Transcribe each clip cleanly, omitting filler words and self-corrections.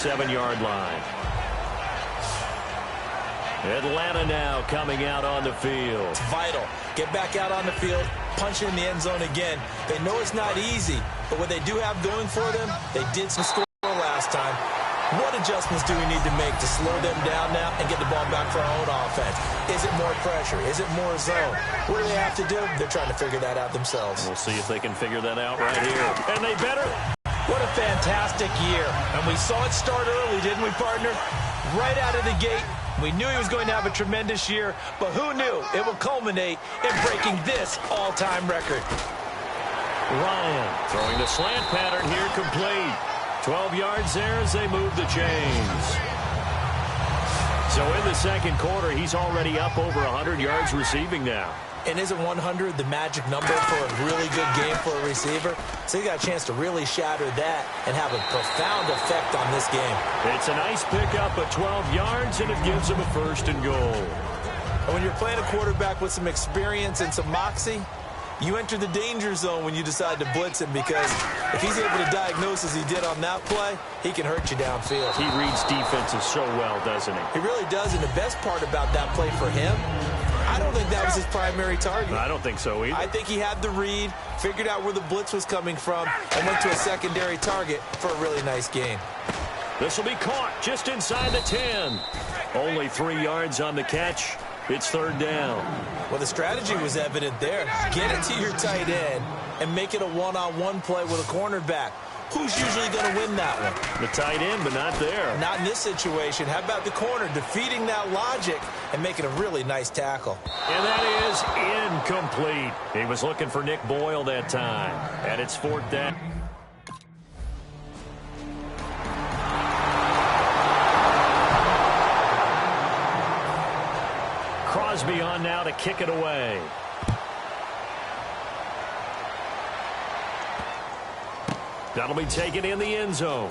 7-yard line. Atlanta now coming out on the field. It's vital. Get back out on the field, punch in the end zone again. They know it's not easy, but what they do have going for them, they did some score last time. What adjustments do we need to make to slow them down now and get the ball back for our own offense? Is it more pressure? Is it more zone? What do they have to do? They're trying to figure that out themselves. We'll see if they can figure that out right here. And they better. What a fantastic year. And we saw it start early, didn't we, partner? Right out of the gate. We knew he was going to have a tremendous year, but who knew it will culminate in breaking this all-time record. Ryan throwing the slant pattern here, complete. 12 yards there as they move the chains. So in the second quarter, he's already up over 100 yards receiving now. And isn't 100 the magic number for a really good game for a receiver? So he got a chance to really shatter that and have a profound effect on this game. It's a nice pickup of 12 yards, and it gives him a 1st and goal. And when you're playing a quarterback with some experience and some moxie, you enter the danger zone when you decide to blitz him, because if he's able to diagnose as he did on that play, he can hurt you downfield. He reads defenses so well, doesn't he? He really does, and the best part about that play for him, I don't think that was his primary target. I don't think so either. I think he had the read, figured out where the blitz was coming from, and went to a secondary target for a really nice gain. This will be caught just inside the 10. Only 3 yards on the catch. It's 3rd down. Well, the strategy was evident there. Get it to your tight end and make it a one-on-one play with a cornerback. Who's usually going to win that one? The tight end, but not there. Not in this situation. How about the corner defeating that logic and making a really nice tackle? And that is incomplete. He was looking for Nick Boyle that time. And it's 4th down. Crosby on now to kick it away. That'll be taken in the end zone.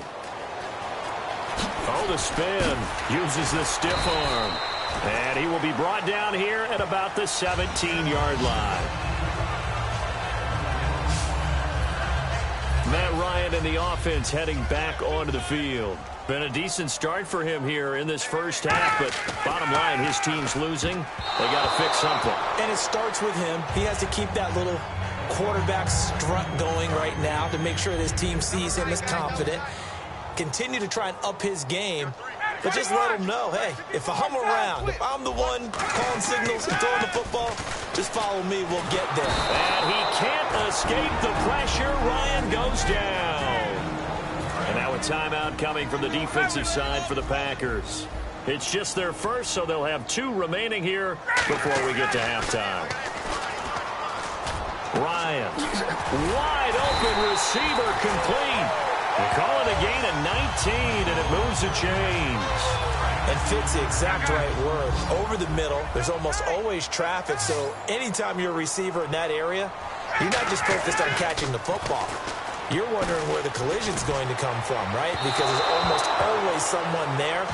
Oh, the spin. Uses the stiff arm. And he will be brought down here at about the 17-yard line. Matt Ryan and the offense heading back onto the field. Been a decent start for him here in this first half, but bottom line, his team's losing. They got to fix something. And it starts with him. He has to keep that little quarterback strut going right now to make sure that his team sees him as confident. Continue to try and up his game, but just let him know, hey, if I'm around, if I'm the one calling signals and throwing the football, just follow me, we'll get there. And he can't escape the pressure. Ryan goes down. And now a timeout coming from the defensive side for the Packers. It's just their first, so they'll have 2 remaining here before we get to halftime. Ryan, wide open receiver, complete. They call it a gain of 19, and it moves the chains. And fits the exact right word. Over the middle, there's almost always traffic, so anytime you're a receiver in that area, you're not just focused on catching the football. You're wondering where the collision's going to come from, right? Because there's almost always someone there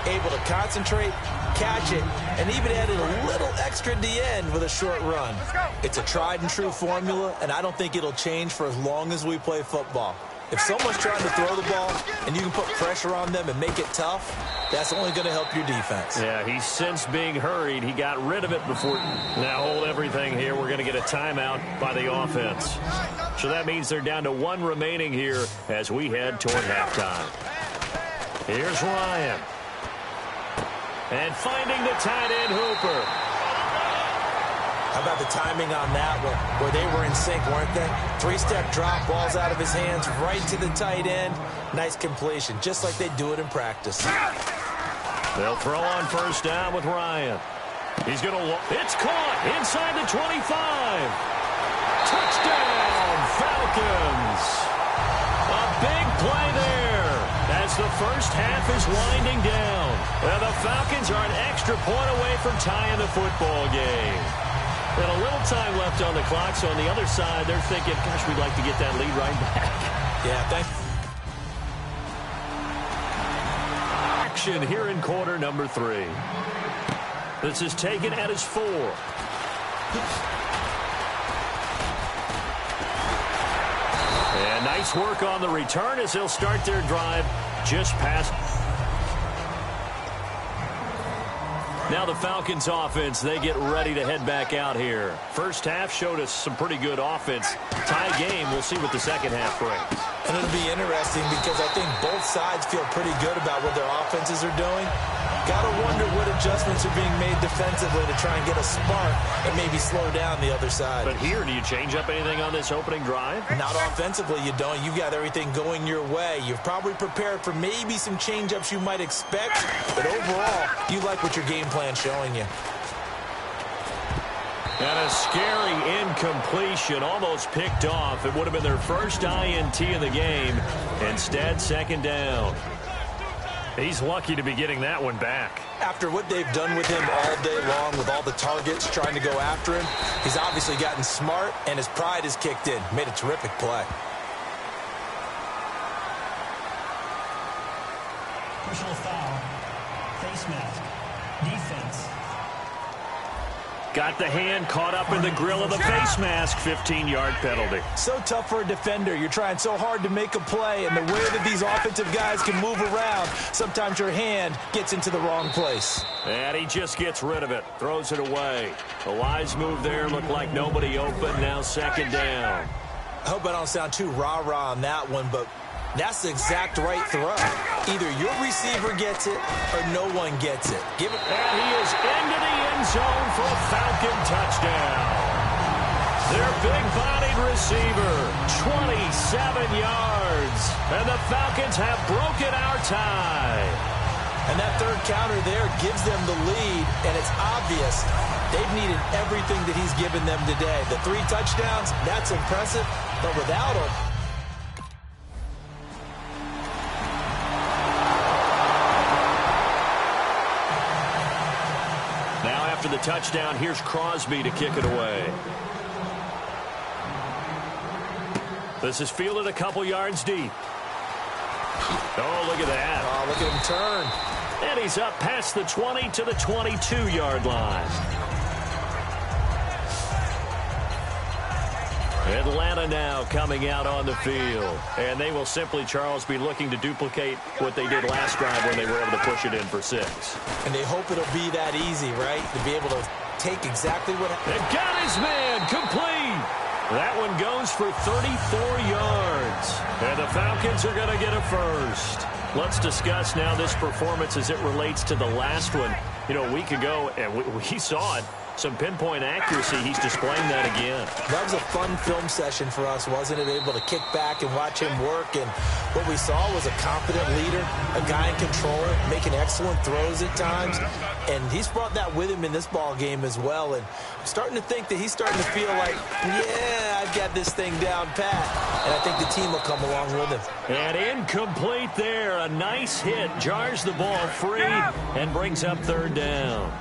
able to concentrate, catch it, and even added a little extra at the end with a short run. It's a tried-and-true formula, and I don't think it'll change for as long as we play football. If someone's trying to throw the ball and you can put pressure on them and make it tough, that's only going to help your defense. Yeah, he's since being hurried. He got rid of it before. Now hold everything here. We're going to get a timeout by the offense. So that means they're down to 1 remaining here as we head toward halftime. Here's Ryan. And finding the tight end, Hooper. How about the timing on that one, where they were in sync, weren't they? 3-step drop, balls out of his hands, right to the tight end. Nice completion, just like they do it in practice. They'll throw on 1st down with Ryan. He's going to look. It's caught inside the 25. Touchdown, Falcons. A big play there as the first half is winding down. And the Falcons are an extra point away from tying the football game. And a little time left on the clock, so on the other side, they're thinking, gosh, we'd like to get that lead right back. Yeah, thanks. Action here in quarter number 3. This is taken at his 4. And nice work on the return as they'll start their drive just past Now the Falcons offense, they get ready to head back out here. First half showed us some pretty good offense. Tie game, we'll see what the second half brings. And it'll be interesting because I think both sides feel pretty good about what their offenses are doing. Got to wonder what adjustments are being made defensively to try and get a spark and maybe slow down the other side. But here, do you change up anything on this opening drive? Not offensively, you don't. You've got everything going your way. You've probably prepared for maybe some change-ups you might expect, but overall, you like what your game plan's showing you. And a scary incompletion, almost picked off. It would have been their first INT in the game. Instead, second down. He's lucky to be getting that one back. After what they've done with him all day long, with all the targets trying to go after him, he's obviously gotten smart, and his pride has kicked in. Made a terrific play. Personal foul. Face mask. Defense. Got the hand caught up in the grill of the face mask. 15-yard penalty. So tough for a defender. You're trying so hard to make a play, and the way that these offensive guys can move around, sometimes your hand gets into the wrong place. And he just gets rid of it. Throws it away. A wise move there. Looked like nobody open. Now second down. I hope I don't sound too rah-rah on that one, but that's the exact right throw. Either your receiver gets it or no one gets it. Give it. And he is into the end zone for a Falcon touchdown. Their big-bodied receiver, 27 yards. And the Falcons have broken our tie. And that third counter there gives them the lead, and it's obvious they've needed everything that he's given them today. The 3 touchdowns, that's impressive, but without him, after the touchdown, here's Crosby to kick it away. This is fielded a couple yards deep. Oh, look at that. Oh, look at him turn. And he's up past the 20 to the 22-yard line. Atlanta now coming out on the field. And they will simply, Charles, be looking to duplicate what they did last drive when they were able to push it in for 6. And they hope it'll be that easy, right? To be able to take exactly what... They've got his man complete. That one goes for 34 yards. And the Falcons are going to get a first. Let's discuss now this performance as it relates to the last one. You know, a week ago, and we saw it. Some pinpoint accuracy. He's displaying that again. That was a fun film session for us, wasn't it? Able to kick back and watch him work. And what we saw was a confident leader, a guy in control, making excellent throws at times. And he's brought that with him in this ball game as well. And I'm starting to think that he's starting to feel like, yeah, I've got this thing down pat. And I think the team will come along with him. And incomplete there. A nice hit. Jars the ball free and brings up third down.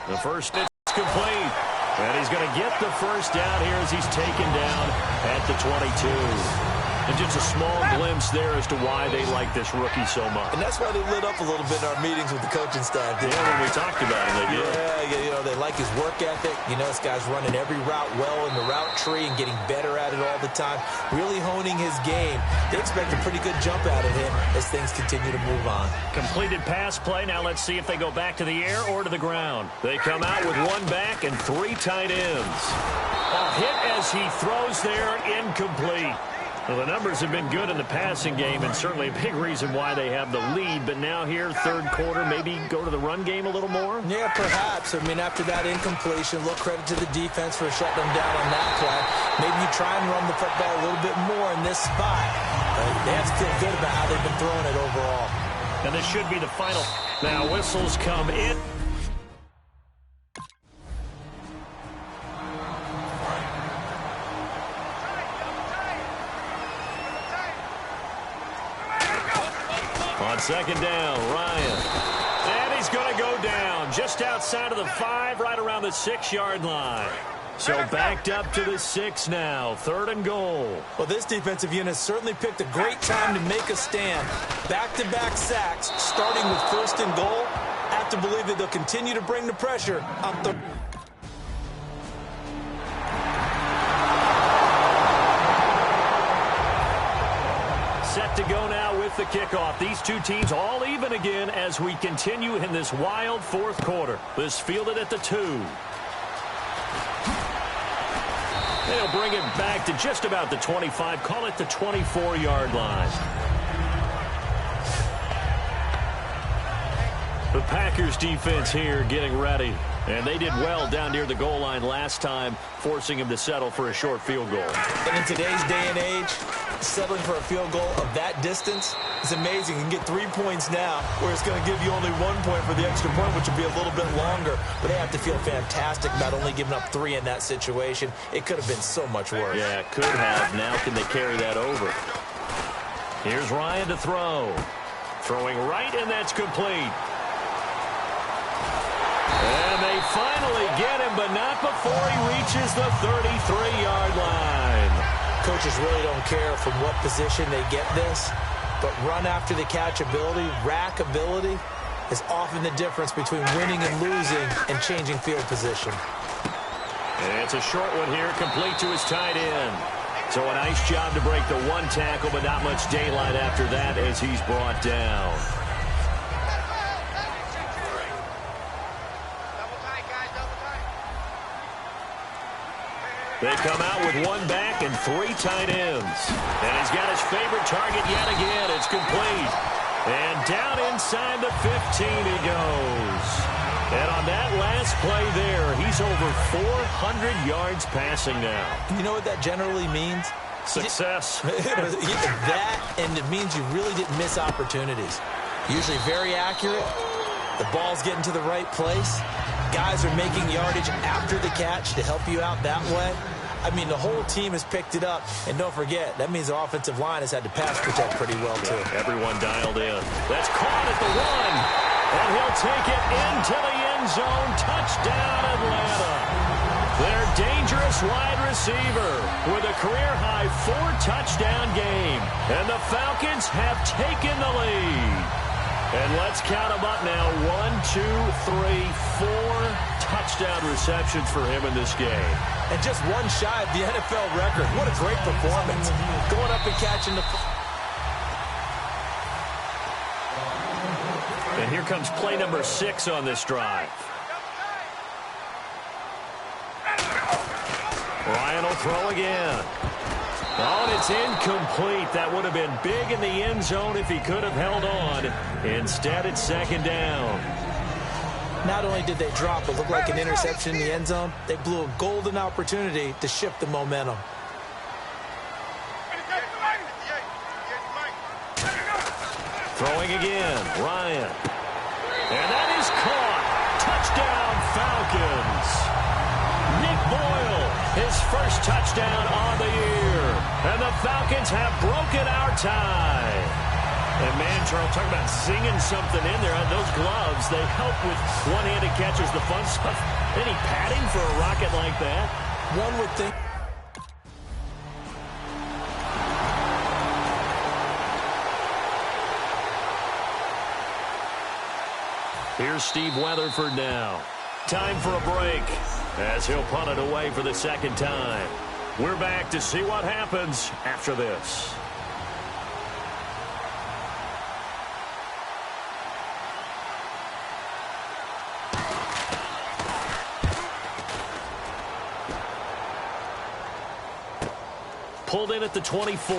The first pitch is complete. And he's going to get the first down here as he's taken down at the 22. And just a small glimpse there as to why they like this rookie so much. And that's why they lit up a little bit in our meetings with the coaching staff. Yeah, when we talked about it, they did. Yeah, you know, they like his work ethic. You know, this guy's running every route well in the route tree and getting better at it all the time, really honing his game. They expect a pretty good jump out of him as things continue to move on. Completed pass play. Now let's see if they go back to the air or to the ground. They come out with 1 back and 3 tight ends. A hit as he throws there, incomplete. Well, the numbers have been good in the passing game, and certainly a big reason why they have the lead. But now here, third quarter, maybe go to the run game a little more? Yeah, perhaps. I mean, after that incompletion, a little credit to the defense for shutting them down on that play. Maybe you try and run the football a little bit more in this spot. They have to feel good about how they've been throwing it overall. And this should be the final. Now whistles come in. On second down, Ryan. And he's going to go down just outside of the 5, right around the 6-yard line. So backed up to the 6 now, 3rd and goal. Well, this defensive unit certainly picked a great time to make a stand. Back-to-back sacks, starting with 1st and goal. I have to believe that they'll continue to bring the pressure on third. Set set to go now with the kickoff. These two teams all even again as we continue in this wild fourth quarter. This fielded at the 2. They'll bring it back to just about the 25. Call it the 24-yard line. The Packers defense here getting ready. And they did well down near the goal line last time, forcing him to settle for a short field goal. And in today's day and age, settling for a field goal of that distance is amazing. You can get 3 points now, where it's going to give you only 1 point for the extra point, which will be a little bit longer. But they have to feel fantastic about only giving up 3 in that situation. It could have been so much worse. Yeah, it could have. Now can they carry that over? Here's Ryan to throw. Throwing right, and that's complete. And they finally get him, but not before he reaches the 33-yard line. Coaches really don't care from what position they get this, but run after the catch ability, rack ability, is often the difference between winning and losing and changing field position. And it's a short one here, complete to his tight end. So a nice job to break the 1 tackle, but not much daylight after that as he's brought down. They come out with 1 back and 3 tight ends. And he's got his favorite target yet again. It's complete. And down inside the 15 he goes. And on that last play there, he's over 400 yards passing now. You know what that generally means? Success. That, and it means you really didn't miss opportunities. Usually very accurate. The ball's getting to the right place. Guys are making yardage after the catch to help you out that way. I mean, the whole team has picked it up. And don't forget, that means the offensive line has had to pass protect pretty well, too. Everyone dialed in. That's caught at the 1. And he'll take it into the end zone. Touchdown, Atlanta. Their dangerous wide receiver with a career-high 4-touchdown game. And the Falcons have taken the lead. And let's count them up now. 1, 2, 3, 4 touchdown receptions for him in this game. And just 1 shy of the NFL record. What a great performance. Going up and catching the... And here comes play number 6 on this drive. Ryan will throw again. Oh, and it's incomplete. That would have been big in the end zone if he could have held on. Instead, it's 2nd down. Not only did they drop what looked like an interception in the end zone, they blew a golden opportunity to shift the momentum. Throwing again, Ryan. And that is caught. Touchdown, Falcons. Nick Boyle, his first touchdown on the year. And the Falcons have broken our tie. And man, Charles, talk about singing something in there. Those gloves, they help with one-handed catches, the fun stuff. Any padding for a rocket like that? One would think. Here's Steve Weatherford now. Time for a break as he'll punt it away for the 2nd time. We're back to see what happens after this. Pulled in at the 24.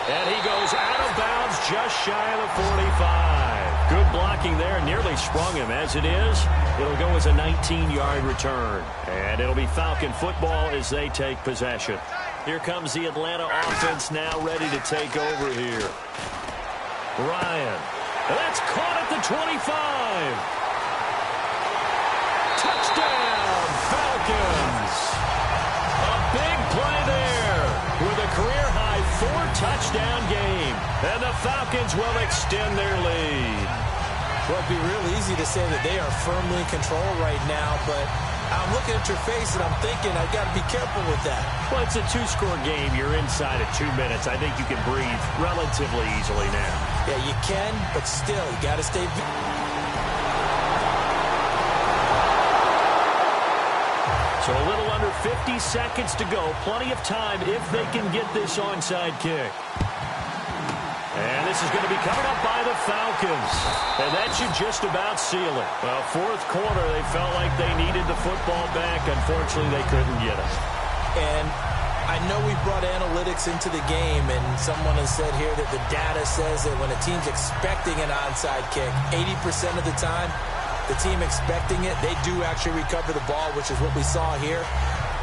And he goes out of bounds just shy of the 45. Good blocking there. Nearly sprung him. As it is, it'll go as a 19-yard return. And it'll be Falcon football as they take possession. Here comes the Atlanta offense now ready to take over here. Ryan. That's caught at the 25. Touchdown, Falcons. A big play there with a career-high 4-touchdown game. And the Falcons will extend their lead. Well, it'd be real easy to say that they are firmly in control right now, but I'm looking at your face and I'm thinking I've got to be careful with that. Well, it's a 2-score game. You're inside of 2 minutes. I think you can breathe relatively easily now. Yeah, you can, but still, you got to stay... So a little under 50 seconds to go. Plenty of time if they can get this onside kick. And this is going to be covered up by the Falcons. And that should just about seal it. Well, fourth quarter, they felt like they needed the football back. Unfortunately, they couldn't get it. And I know we brought analytics into the game, and someone has said here that the data says that when a team's expecting an onside kick, 80% of the time, the team expecting it, they do actually recover the ball, which is what we saw here.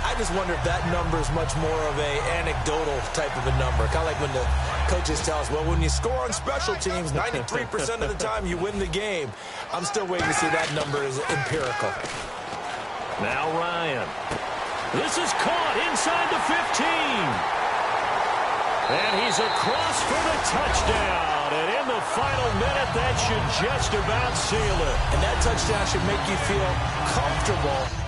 I just wonder if that number is much more of a anecdotal type of a number. Kind of like when the coaches tell us, well, when you score on special teams, 93% of the time you win the game. I'm still waiting to see that number is empirical. Now Ryan. This is caught inside the 15. And he's across for the touchdown. And in the final minute, that should just about seal it. And that touchdown should make you feel comfortable.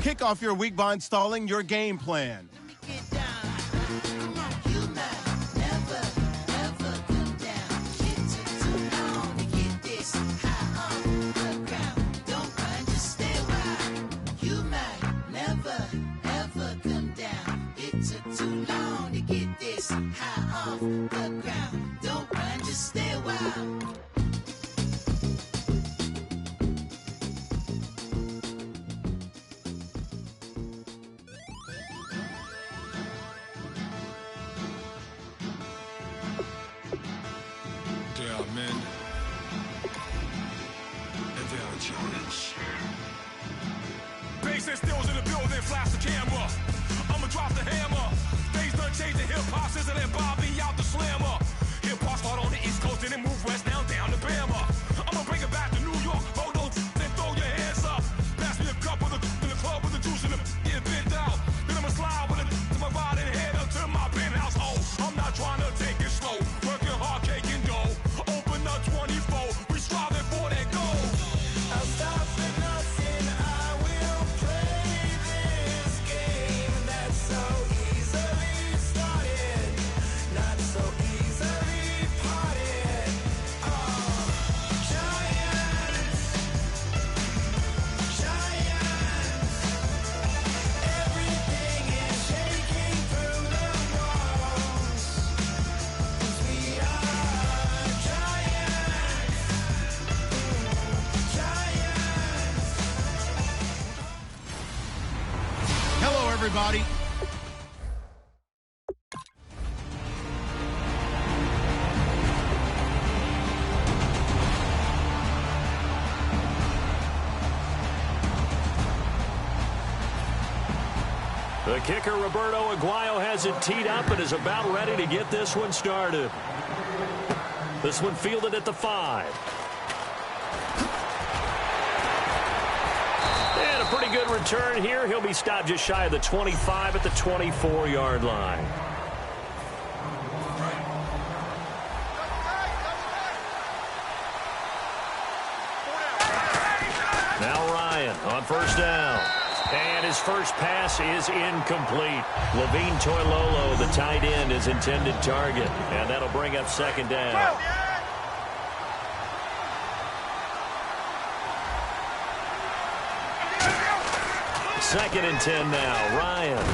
Kick off your week by installing your game plan. Bass stills in the building, flash the camera. I'ma drop the hammer. Things done changed, the hip-hop sizzle and Bobby out the slammer. Hip-hop start on the East Coast and then move west down to Bama. I'ma bring it back to New York, hold those and throw your hands up. Pass me a cup of the in the club with the juice in the get bent out. Then I'ma slide with it to my ride and head up to my penthouse. Oh, I'm not trying to take it slow. Working hard, cake and dough. Open up 24, we striving for that goal. I'll stop for nothing, I will play this game that's so easily started, not so easily parted. Oh, giants, everything is shaking through the walls, 'cause we are giants, giants. Hello, everybody. The kicker, Roberto Aguayo, has it teed up and is about ready to get this one started. This one fielded at the 5. And a pretty good return here. He'll be stopped just shy of the 25 at the 24-yard line. Now Ryan on first down. And his first pass is incomplete. Levine Toilolo, the tight end, his intended target. And that'll bring up second down. Second and 10 now. Ryan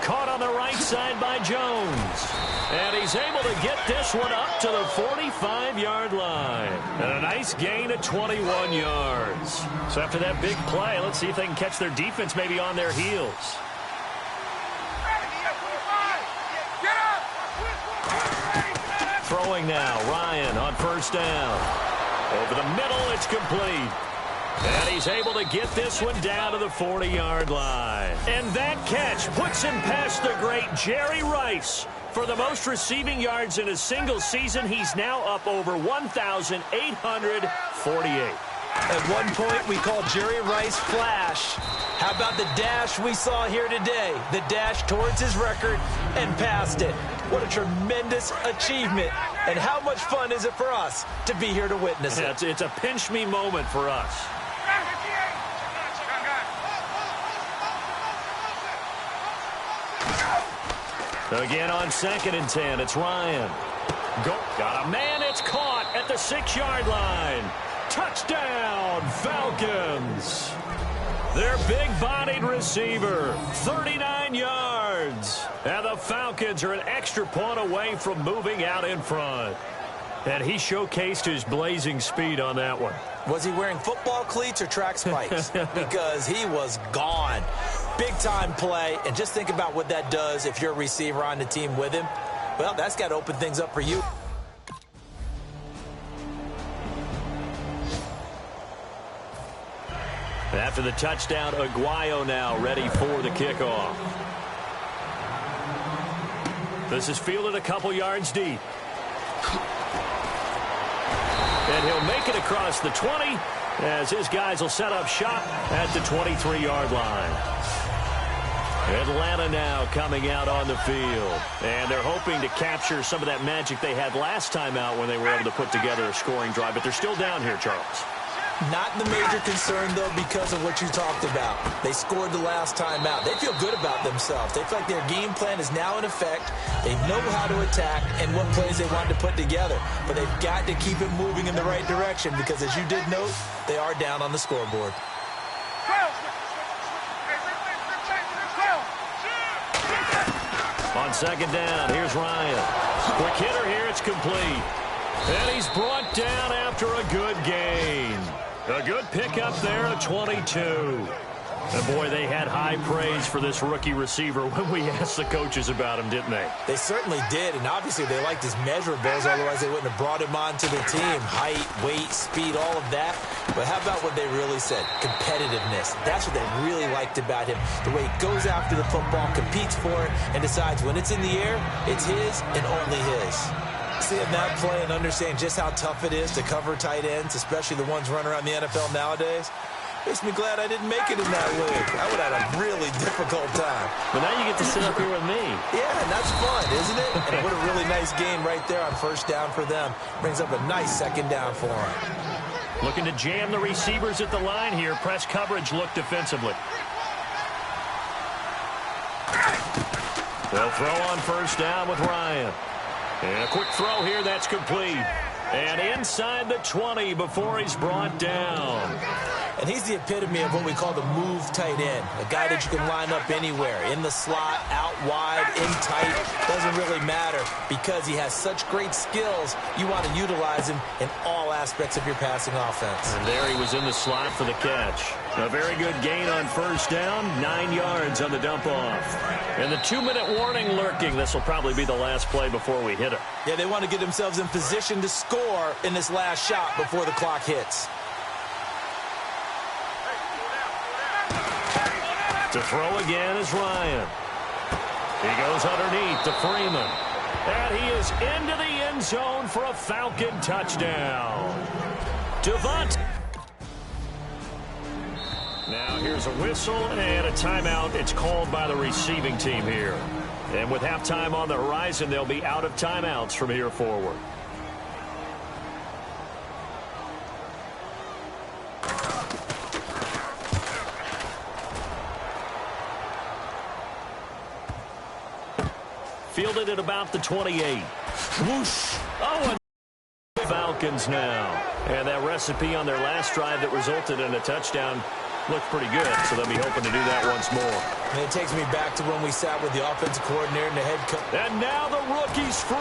caught on the right side by Jones. And he's able to get this one up to the 45-yard line. And a nice gain of 21 yards. So after that big play, let's see if they can catch their defense maybe on their heels. Throwing now. Ryan on first down. Over the middle, it's complete. And he's able to get this one down to the 40-yard line. And that catch puts him past the great Jerry Rice. For the most receiving yards in a single season, he's now up over 1,848. At one point, we called Jerry Rice Flash. How about the dash we saw here today? The dash towards his record and past it. What a tremendous achievement. And how much fun is it for us to be here to witness it? It's a pinch-me moment for us. Again on second and 10, it's Ryan. Got a man, it's caught at the 6-yard line. Touchdown, Falcons. Their big-bodied receiver, 39 yards. And the Falcons are an extra point away from moving out in front. And he showcased his blazing speed on that one. Was he wearing football cleats or track spikes? Because he was gone. Big-time play, and just think about what that does if you're a receiver on the team with him. Well, that's got to open things up for you. After the touchdown, Aguayo now ready for the kickoff. This is fielded a couple yards deep. And he'll make it across the 20 as his guys will set up shop at the 23-yard line. Atlanta now coming out on the field. And they're hoping to capture some of that magic they had last time out when they were able to put together a scoring drive. But they're still down here, Charles. Not the major concern, though, because of what you talked about. They scored the last time out. They feel good about themselves. They feel like their game plan is now in effect. They know how to attack and what plays they want to put together. But they've got to keep it moving in the right direction because, as you did note, they are down on the scoreboard. On second down, here's Ryan. Quick hitter here, it's complete. And he's brought down after a good gain. A good pickup there at 22. And boy, they had high praise for this rookie receiver when we asked the coaches about him, didn't they? They certainly did, and obviously they liked his measurables, otherwise they wouldn't have brought him onto the team. Height, weight, speed, all of that. But how about what they really said? Competitiveness. That's what they really liked about him. The way he goes after the football, competes for it, and decides when it's in the air, it's his and only his. Seeing that play and understand just how tough it is to cover tight ends, especially the ones running around the NFL nowadays, makes me glad I didn't make it in that league. I would have had a really difficult time. But now you get to sit up here with me. Yeah, and that's fun, isn't it? And what a really nice gain right there on first down for them. Brings up a nice second down for them. Looking to jam the receivers at the line here. Press coverage look defensively. They'll throw on first down with Ryan. And a quick throw here, that's complete. And inside the 20 before he's brought down. And he's the epitome of what we call the move tight end. A guy that you can line up anywhere. In the slot, out wide, in tight. Doesn't really matter because he has such great skills. You want to utilize him in all aspects of your passing offense. And there he was in the slot for the catch. A very good gain on first down. 9 yards on the dump off. And the 2-minute warning lurking. This will probably be the last play before we hit it. Yeah, they want to get themselves in position to score in this last shot before the clock hits. To throw again is Ryan. He goes underneath to Freeman. And he is into the end zone for a Falcon touchdown. Devontae. Now here's a whistle and a timeout. It's called by the receiving team here. And with halftime on the horizon, they'll be out of timeouts from here forward. Fielded at about the 28. Whoosh. Oh, and Falcons now. And that recipe on their last drive that resulted in a touchdown looked pretty good, so they'll be hoping to do that once more. And it takes me back to when we sat with the offensive coordinator and the head coach. And now the rookie's free.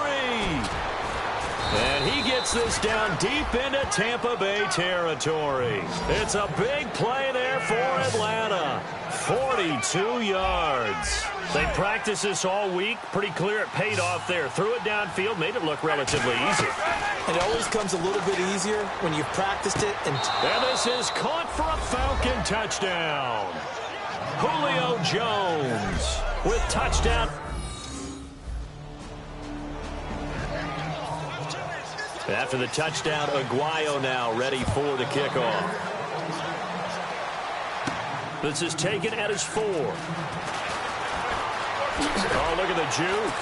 And he gets this down deep into Tampa Bay territory. It's a big play there for Atlanta. 42 yards. They practiced this all week. Pretty clear it paid off there. Threw it downfield, made it look relatively easy. It always comes a little bit easier when you've practiced it. And this is caught for a Falcon touchdown. Julio Jones with touchdown. After the touchdown, Aguayo now ready for the kickoff. This is taken at his 4. Oh, look at the juke.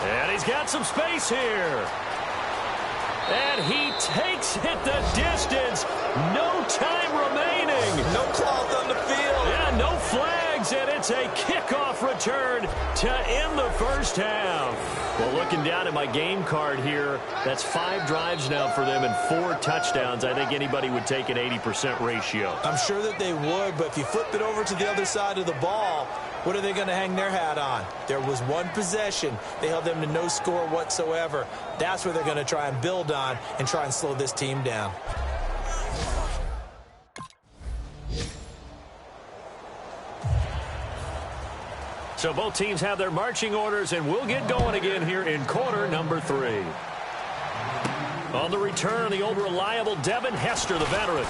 And he's got some space here. And he takes it the distance. No time remaining. no cloth on the field. Yeah, no flags, and it's a kickoff return to end the first half. Well, looking down at my game card here, that's 5 drives now for them and 4 touchdowns. I think anybody would take an 80% ratio. I'm sure that they would, but if you flip it over to the other side of the ball, what are they going to hang their hat on? There was one possession. They held them to no score whatsoever. That's where they're going to try and build on and try and slow this team down. So both teams have their marching orders, and we'll get going again here in quarter number 3. On the return, the old reliable Devin Hester, the veteran.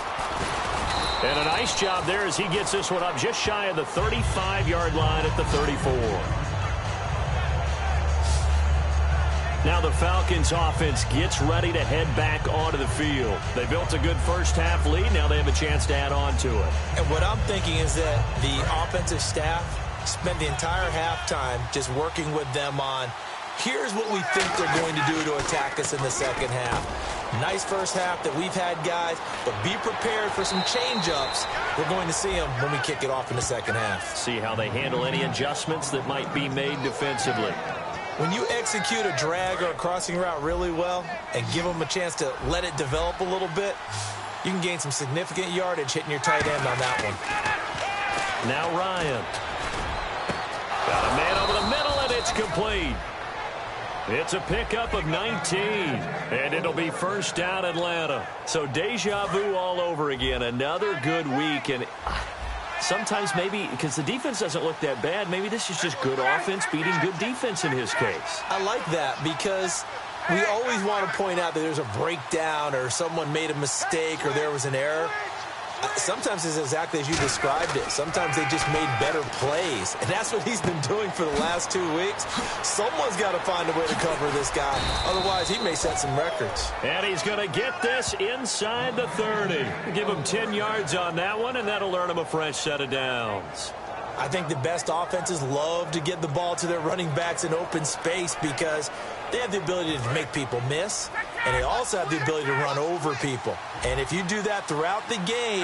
And a nice job there as he gets this one up just shy of the 35-yard line at the 34. Now the Falcons offense gets ready to head back onto the field. They built a good first half lead. Now they have a chance to add on to it. And what I'm thinking is that the offensive staff spent the entire halftime just working with them on, here's what we think they're going to do to attack us in the second half. Nice first half that we've had, guys, but be prepared for some change-ups. We're going to see them when we kick it off in the second half. See how they handle any adjustments that might be made defensively. When you execute a drag or a crossing route really well and give them a chance to let it develop a little bit, you can gain some significant yardage hitting your tight end on that one. Now Ryan. Got a man over the middle, and it's complete. It's a pickup of 19, and it'll be first down Atlanta. So deja vu all over again. Another good week, and sometimes maybe because the defense doesn't look that bad, maybe this is just good offense beating good defense in his case. I like that because we always want to point out that there's a breakdown or someone made a mistake or there was an error. Sometimes it's exactly as you described it. Sometimes they just made better plays. And that's what he's been doing for the last 2 weeks. Someone's got to find a way to cover this guy. Otherwise, he may set some records. And he's going to get this inside the 30. Give him 10 yards on that one, and that'll earn him a fresh set of downs. I think the best offenses love to get the ball to their running backs in open space because they have the ability to make people miss, and they also have the ability to run over people. And if you do that throughout the game,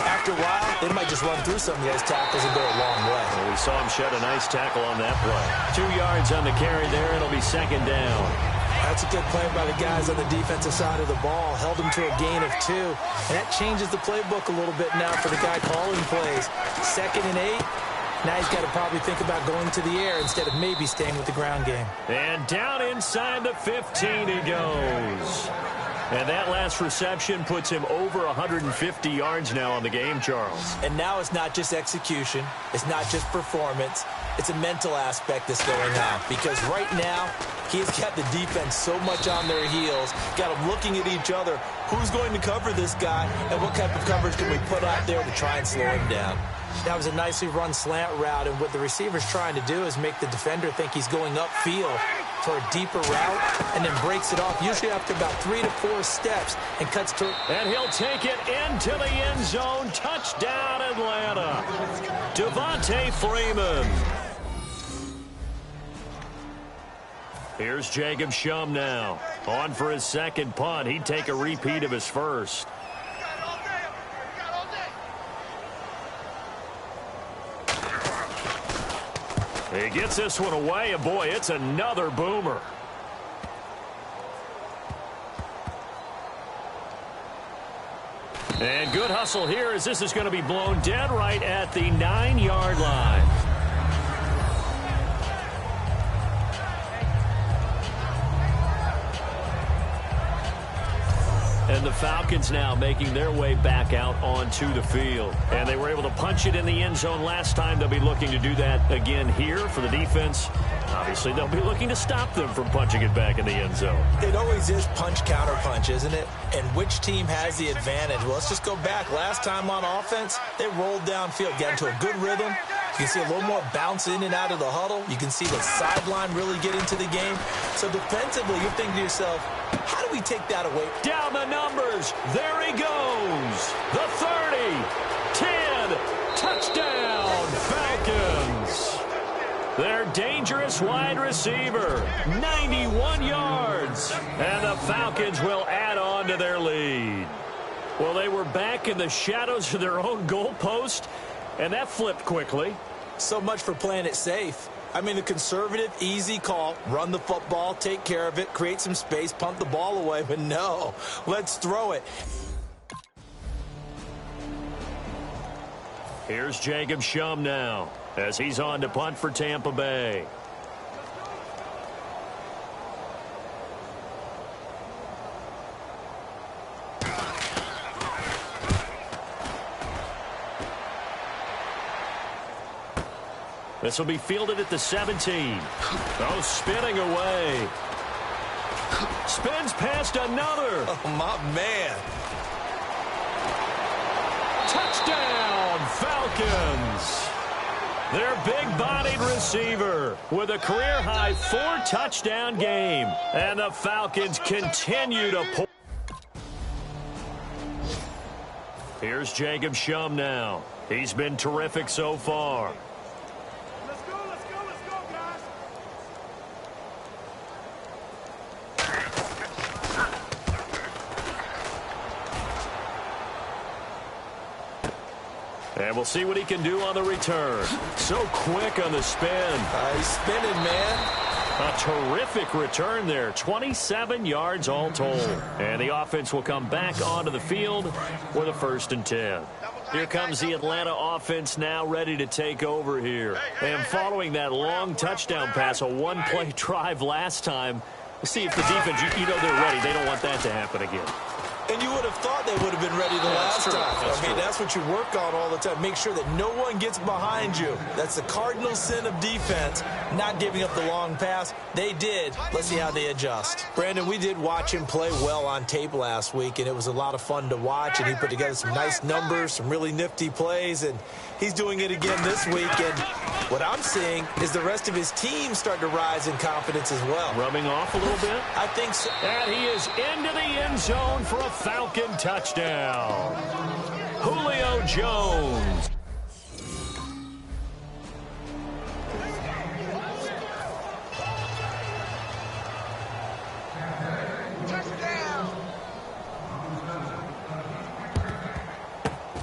after a while, they might just run through some of those tackles and go a long way. Well, we saw him shed a nice tackle on that play. 2 yards on the carry there, and it'll be second down. That's a good play by the guys on the defensive side of the ball. Held them to a gain of 2. And that changes the playbook a little bit now for the guy calling plays. 2nd and 8. Now he's got to probably think about going to the air instead of maybe staying with the ground game. And down inside the 15 he goes. And that last reception puts him over 150 yards now on the game, Charles. And now it's not just execution. It's not just performance. It's a mental aspect that's going on. Because right now, he's got the defense so much on their heels, got them looking at each other. Who's going to cover this guy, and what type of coverage can we put out there to try and slow him down? That was a nicely run slant route, and what the receiver's trying to do is make the defender think he's going upfield for a deeper route, and then breaks it off, usually after about 3 to 4 steps, and cuts to... And he'll take it into the end zone. Touchdown, Atlanta. Devontae Freeman. Here's Jacob Shum now. On for his second punt. He'd take a repeat of his first. He gets this one away, and boy, it's another boomer. And good hustle here as this is going to be blown dead right at the 9-yard line. And the Falcons now making their way back out onto the field. And they were able to punch it in the end zone last time. They'll be looking to do that again here for the defense. Obviously, they'll be looking to stop them from punching it back in the end zone. It always is punch-counter-punch, isn't it? And which team has the advantage? Well, let's just go back. Last time on offense, they rolled downfield, got into a good rhythm. You can see a little more bounce in and out of the huddle. You can see the sideline really get into the game. So defensively, you're thinking to yourself, how do we take that away? Down the numbers. There he goes. The 30, 10, touchdown, Falcons. Their dangerous wide receiver, 91 yards. And the Falcons will add on to their lead. Well, they were back in the shadows of their own goalpost, and that flipped quickly. So much for playing it safe. I mean, the conservative, easy call, run the football, take care of it, create some space, punt the ball away. But no, let's throw it. Here's Jacob Shum now as he's on to punt for Tampa Bay. This will be fielded at the 17. Oh, spinning away. Spins past another. Oh, my man. Touchdown, Falcons. Their big-bodied receiver with a career-high 4-touchdown game. And the Falcons continue to pull. Here's Jacob Shum now. He's been terrific so far. And we'll see what he can do on the return. So quick on the spin. He's spinning, man. A terrific return there. 27 yards all told. And the offense will come back onto the field with a 1st and 10. Here comes the Atlanta offense now ready to take over here. And following that long touchdown pass, a one-play drive last time, we'll see if the defense, you know they're ready. They don't want that to happen again. And you would have thought they would have been ready the last time. That's what you work on all the time. Make sure that no one gets behind you. That's the cardinal sin of defense, not giving up the long pass. They did. Let's see how they adjust. Brandon, we did watch him play well on tape last week, and it was a lot of fun to watch, and he put together some nice numbers, some really nifty plays, and he's doing it again this week. And what I'm seeing is the rest of his team starting to rise in confidence as well. Rubbing off a little bit? I think so. And he is into the end zone for a Falcon touchdown. Julio Jones.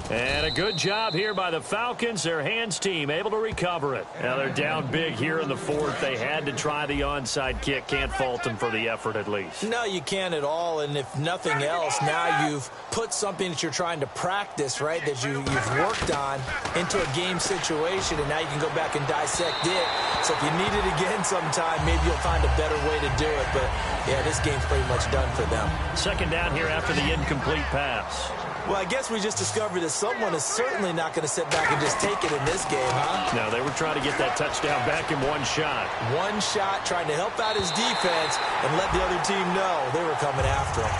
And a good job here by the Falcons. Their hands team able to recover it. Now they're down big here in the fourth. They had to try the onside kick. Can't fault them for the effort at least. No, you can't at all. And if nothing else, now you've put something that you're trying to practice, right, that you've worked on into a game situation, and now you can go back and dissect it. So if you need it again sometime, maybe you'll find a better way to do it. But, yeah, this game's pretty much done for them. Second down here after the incomplete pass. Well, I guess we just discovered that someone is certainly not going to sit back and just take it in this game, huh? No, they were trying to get that touchdown back in one shot. One shot, trying to help out his defense and let the other team know they were coming after him.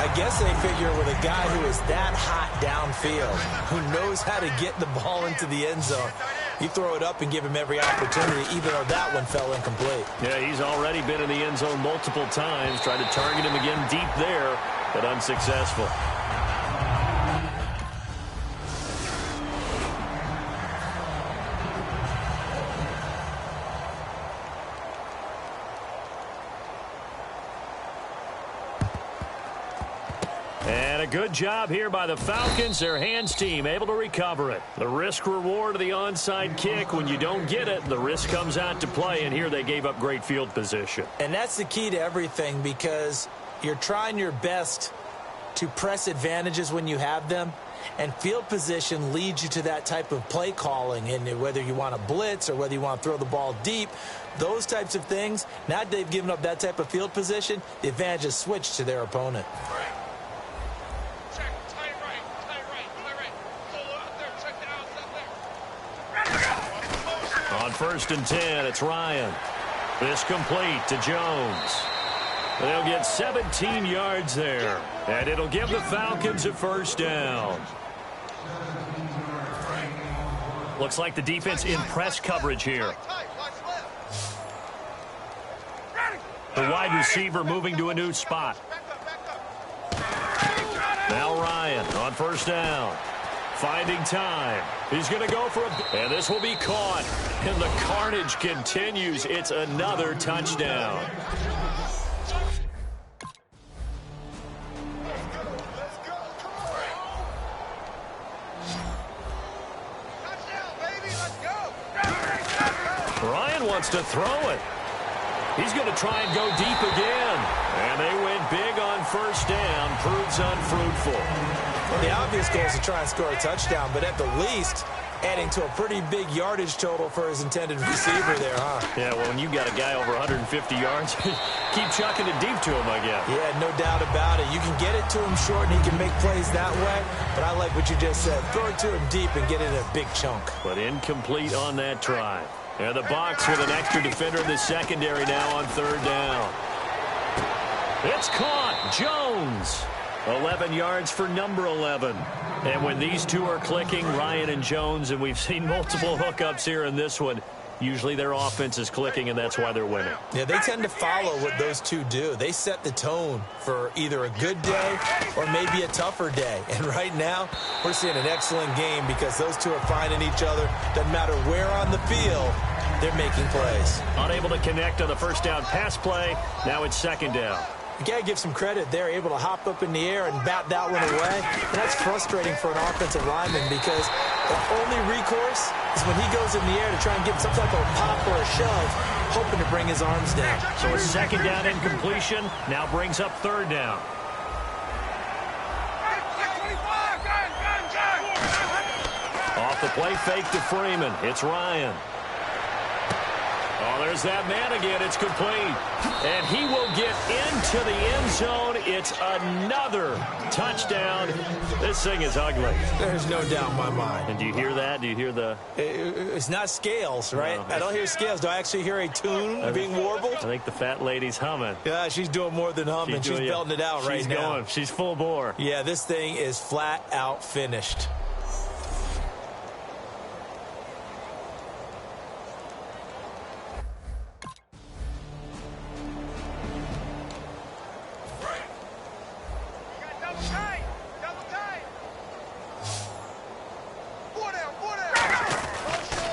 I guess they figure with a guy who is that hot downfield, who knows how to get the ball into the end zone, you throw it up and give him every opportunity, even though that one fell incomplete. Yeah, he's already been in the end zone multiple times, tried to target him again deep there, but unsuccessful. And a good job here by the Falcons. Their hands team able to recover it. The risk reward of the onside kick. When you don't get it, the risk comes out to play, and here they gave up great field position. And that's the key to everything, because you're trying your best to press advantages when you have them, and field position leads you to that type of play calling. And whether you want to blitz or whether you want to throw the ball deep, those types of things, now that they've given up that type of field position, the advantage is switched to their opponent. On 1st and 10, it's Ryan. This complete to Jones. They'll get 17 yards there, and it'll give the Falcons a first down. Looks like the defense in press coverage here. The wide receiver moving to a new spot. Now Ryan on 1st down. Finding time. He's going to go for and this will be caught. And the carnage continues. It's another touchdown. Ryan wants to throw it. He's going to try and go deep again. And they went big on 1st down. Proves unfruitful. Well, the obvious goal is to try and score a touchdown, but at the least, adding to a pretty big yardage total for his intended receiver there, huh? Yeah, well, when you got a guy over 150 yards, keep chucking it deep to him, I guess. Yeah, no doubt about it. You can get it to him short, and he can make plays that way, but I like what you just said. Throw it to him deep and get it in a big chunk. But incomplete on that try. And the box with an extra defender in the secondary now on 3rd down. It's caught. Jones. 11 yards for number 11. And when these two are clicking, Ryan and Jones, and we've seen multiple hookups here in this one, usually their offense is clicking, and that's why they're winning. Yeah, they tend to follow what those two do. They set the tone for either a good day or maybe a tougher day. And right now, we're seeing an excellent game because those two are finding each other. Doesn't matter where on the field, they're making plays. Unable to connect on the 1st down pass play. Now it's 2nd down. You got to give some credit. They're able to hop up in the air and bat that one away. And that's frustrating for an offensive lineman because the only recourse is when he goes in the air to try and get some type of pop or a shove, hoping to bring his arms down. So a 2nd down incompletion now brings up 3rd down. Off the play fake to Freeman. It's Ryan. Oh, there's that man again. It's complete. And he will get into the end zone. It's another touchdown. This thing is ugly. There's no doubt in my mind. And do you hear that? Do you hear the... It's not scales, right? No. I don't hear scales. Do I actually hear a tune being warbled? I think the fat lady's humming. Yeah, she's doing more than humming. She's belting it out right now. Going. She's full bore. Yeah, this thing is flat out finished.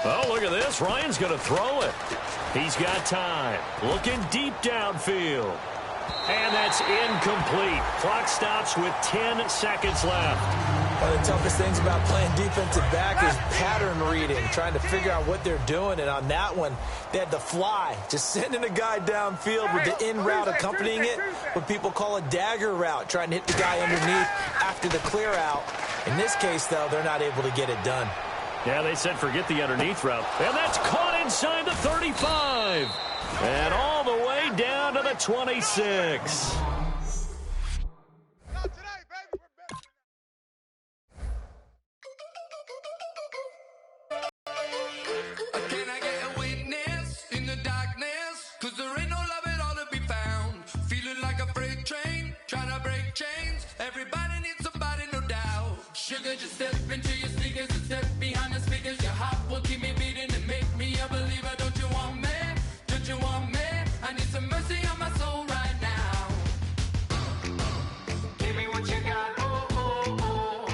Oh, look at this. Ryan's going to throw it. He's got time. Looking deep downfield. And that's incomplete. Clock stops with 10 seconds left. One of the toughest things about playing defensive back is pattern reading, trying to figure out what they're doing. And on that one, they had to fly, just sending a guy downfield with the in route accompanying it, what people call a dagger route, trying to hit the guy underneath after the clear out. In this case, though, they're not able to get it done. Yeah, they said forget the underneath route. And that's caught inside the 35. And all the way down to the 26. Can I get a witness in the darkness? 'Cause there ain't no love at all to be found. Feeling like a freight train, trying to break chains. Everybody needs somebody, no doubt. Sugar, just step into your sneakers and step behind the speakers. Your heart will keep me beating and make me a believer. Don't you want me? Don't you want me? I need some mercy on my soul right now. Give me what you got, oh, oh, oh.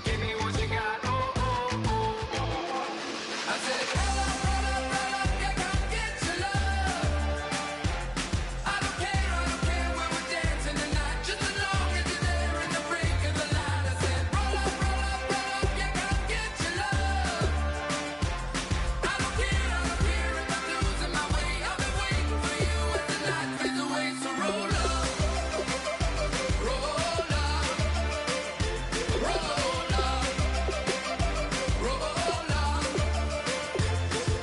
Give me what you got, oh, oh, oh, oh. I said, roll up, yeah, come get your love. I don't care when we're dancing tonight, just as long as you're there in the break of the light. I said, roll up, yeah, come get your love. I don't care if I'm losing my way. I've been waiting for you as the night fades away. So roll up, roll up, roll up, roll up.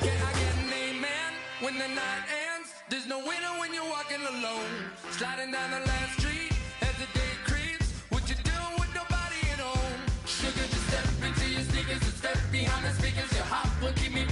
Can I get an amen when the night ends? There's no winner when you're walking alone. Sliding down the last street as the day creeps. What you doing with nobody at home? Sugar, just step into your sneakers and step behind the speakers. Your heart will keep me